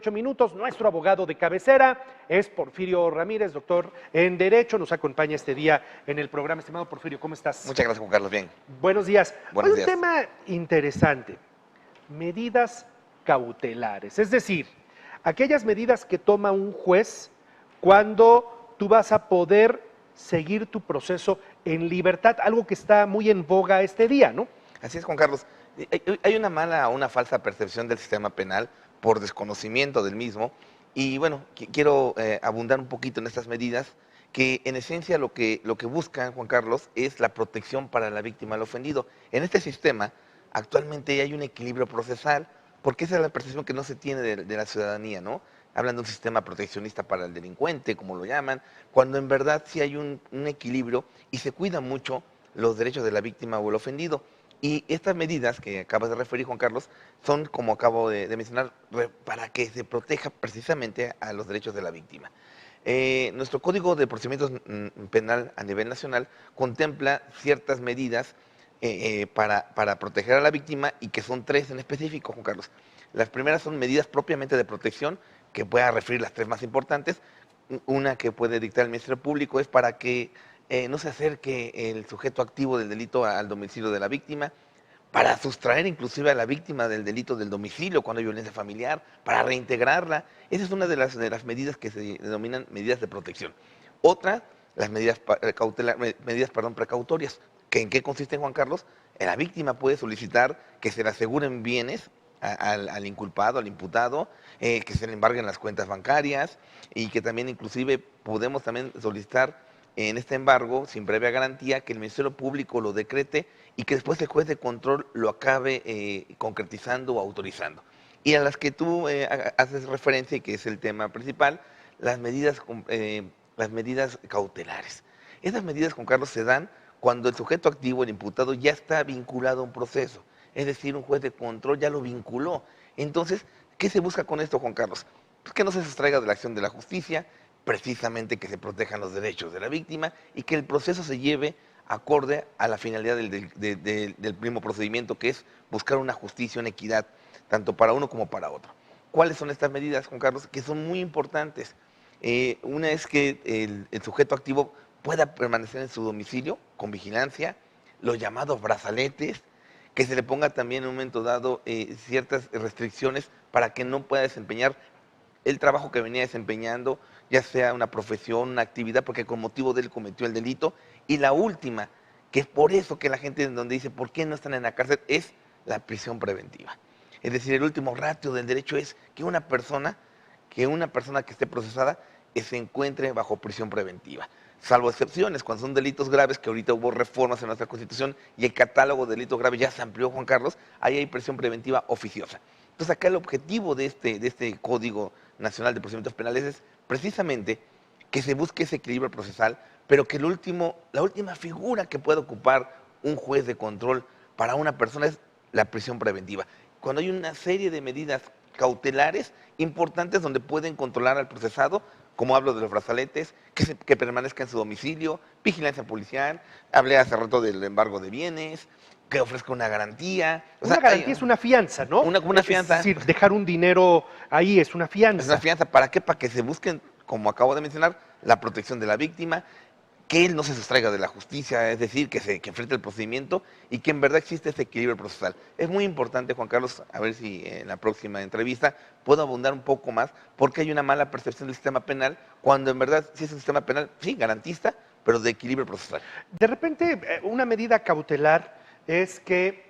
8 minutos. Nuestro abogado de cabecera es Porfirio Ramírez, doctor en Derecho. Nos acompaña este día en el programa. Estimado Porfirio, ¿cómo estás? Muchas gracias, Juan Carlos. Bien. Buenos días. Buenos Hoy días. un tema interesante. Medidas cautelares. Es decir, aquellas medidas que toma un juez cuando tú vas a poder seguir tu proceso en libertad, algo que está muy en boga este día, ¿no? Así es, Juan Carlos. Hay una mala o una falsa percepción del sistema penal por desconocimiento del mismo. Y bueno, quiero abundar un poquito en estas medidas que en esencia lo que buscan, Juan Carlos, es la protección para la víctima del ofendido. En este sistema actualmente hay un equilibrio procesal porque esa es la percepción que no se tiene de la ciudadanía, ¿no? Hablan de un sistema proteccionista para el delincuente, como lo llaman, cuando en verdad sí hay un equilibrio y se cuidan mucho los derechos de la víctima o el ofendido. Y estas medidas que acabas de referir, Juan Carlos, son, como acabo de mencionar, para que se proteja precisamente a los derechos de la víctima. Nuestro Código de Procedimientos Penal a nivel nacional contempla ciertas medidas para proteger a la víctima y que son tres en específico, Juan Carlos. Las primeras son medidas propiamente de protección, que voy a referir las tres más importantes. Una que puede dictar el Ministerio Público es para que no se acerque el sujeto activo del delito al domicilio de la víctima, para sustraer inclusive a la víctima del delito del domicilio cuando hay violencia familiar, para reintegrarla. Esa es una de las medidas que se denominan medidas de protección. Otra, las medidas precautorias. ¿En qué consisten, Juan Carlos? La víctima puede solicitar que se le aseguren bienes al inculpado, al imputado, que se le embarguen las cuentas bancarias y que también inclusive podemos también solicitar en este embargo, sin previa garantía, que el Ministerio Público lo decrete y que después el juez de control lo acabe concretizando o autorizando. Y a las que tú haces referencia, y que es el tema principal, las medidas cautelares. Esas medidas, Juan Carlos, se dan cuando el sujeto activo, el imputado, ya está vinculado a un proceso. Es decir, un juez de control ya lo vinculó. Entonces, ¿qué se busca con esto, Juan Carlos? Pues que no se sustraiga de la acción de la justicia, precisamente que se protejan los derechos de la víctima y que el proceso se lleve acorde a la finalidad del mismo procedimiento, que es buscar una justicia, una equidad, tanto para uno como para otro. ¿Cuáles son estas medidas, Juan Carlos? Que son muy importantes. Una es que el sujeto activo pueda permanecer en su domicilio con vigilancia, los llamados brazaletes, que se le ponga también en un momento dado ciertas restricciones para que no pueda desempeñar el trabajo que venía desempeñando, ya sea una profesión, una actividad, porque con motivo de él cometió el delito. Y la última, que es por eso que la gente en donde dice, ¿por qué no están en la cárcel?, es la prisión preventiva. Es decir, el último ratio del derecho es que una persona que esté procesada se encuentre bajo prisión preventiva. Salvo excepciones, cuando son delitos graves, que ahorita hubo reformas en nuestra Constitución y el catálogo de delitos graves ya se amplió, Juan Carlos, ahí hay prisión preventiva oficiosa. Entonces acá el objetivo de este Código Nacional de Procedimientos Penales es precisamente que se busque ese equilibrio procesal, pero que la última figura que puede ocupar un juez de control para una persona es la prisión preventiva. Cuando hay una serie de medidas cautelares importantes donde pueden controlar al procesado, como hablo de los brazaletes, que permanezca en su domicilio, vigilancia policial, hablé hace rato del embargo de bienes, que ofrezca una garantía. Una garantía es una fianza, ¿no? Una fianza. Es decir, dejar un dinero ahí es una fianza. Es una fianza, ¿para qué? Para que se busquen, como acabo de mencionar, la protección de la víctima, que él no se sustraiga de la justicia, es decir, que enfrente el procedimiento y que en verdad existe ese equilibrio procesal. Es muy importante, Juan Carlos, a ver si en la próxima entrevista puedo abundar un poco más, porque hay una mala percepción del sistema penal, cuando en verdad sí es un sistema penal, sí, garantista, pero de equilibrio procesal. De repente, una medida cautelar es que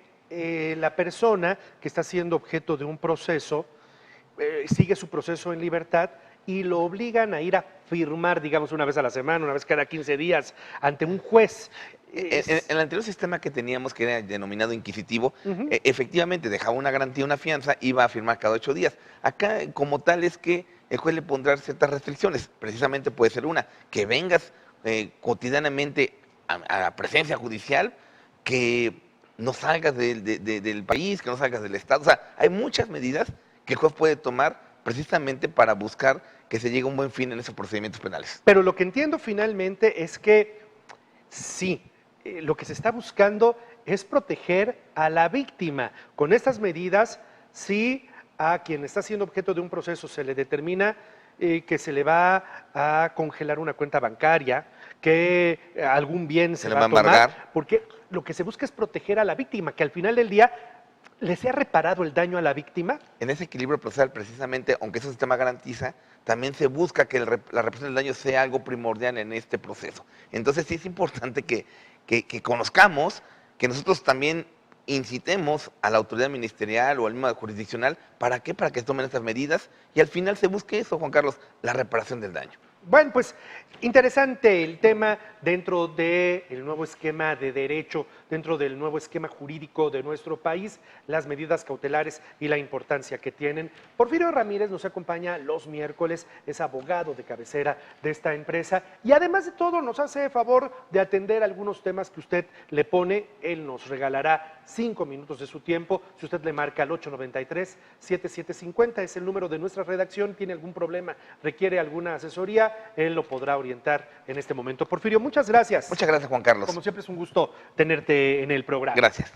la persona que está siendo objeto de un proceso sigue su proceso en libertad y lo obligan a ir a firmar, digamos, una vez a la semana, una vez cada 15 días, ante un juez. En el anterior sistema que teníamos, que era denominado inquisitivo, efectivamente dejaba una garantía, una fianza, iba a firmar cada 8 días. Acá, como tal, es que el juez le pondrá ciertas restricciones. Precisamente puede ser una, que vengas cotidianamente a la presencia judicial, que no salgas del país, que no salgas del Estado. O sea, hay muchas medidas que el juez puede tomar precisamente para buscar que se llegue a un buen fin en esos procedimientos penales. Pero lo que entiendo finalmente es que sí, lo que se está buscando es proteger a la víctima. Con estas medidas sí a quien está siendo objeto de un proceso se le determina que se le va a congelar una cuenta bancaria, que algún bien se le va va a a tomar, embargar. porque lo que se busca es proteger a la víctima, que al final del día le sea reparado el daño a la víctima. En ese equilibrio procesal, precisamente, aunque ese sistema garantiza, también se busca que la reparación del daño sea algo primordial en este proceso. Entonces sí es importante que conozcamos, que nosotros también incitemos a la autoridad ministerial o al mismo jurisdiccional. ¿Para qué? Para que tomen estas medidas y al final se busque eso, Juan Carlos, la reparación del daño. Bueno, pues interesante el tema dentro del nuevo esquema de derecho, dentro del nuevo esquema jurídico de nuestro país, las medidas cautelares y la importancia que tienen. Porfirio Ramírez nos acompaña los miércoles, es abogado de cabecera de esta empresa y además de todo nos hace favor de atender algunos temas que usted le pone. Él nos regalará 5 minutos de su tiempo. Si usted le marca al 893-7750, es el número de nuestra redacción, tiene algún problema, requiere alguna asesoría, él lo podrá orientar en este momento. Porfirio, muchas gracias. Muchas gracias, Juan Carlos. Como siempre es un gusto tenerte en el programa. Gracias.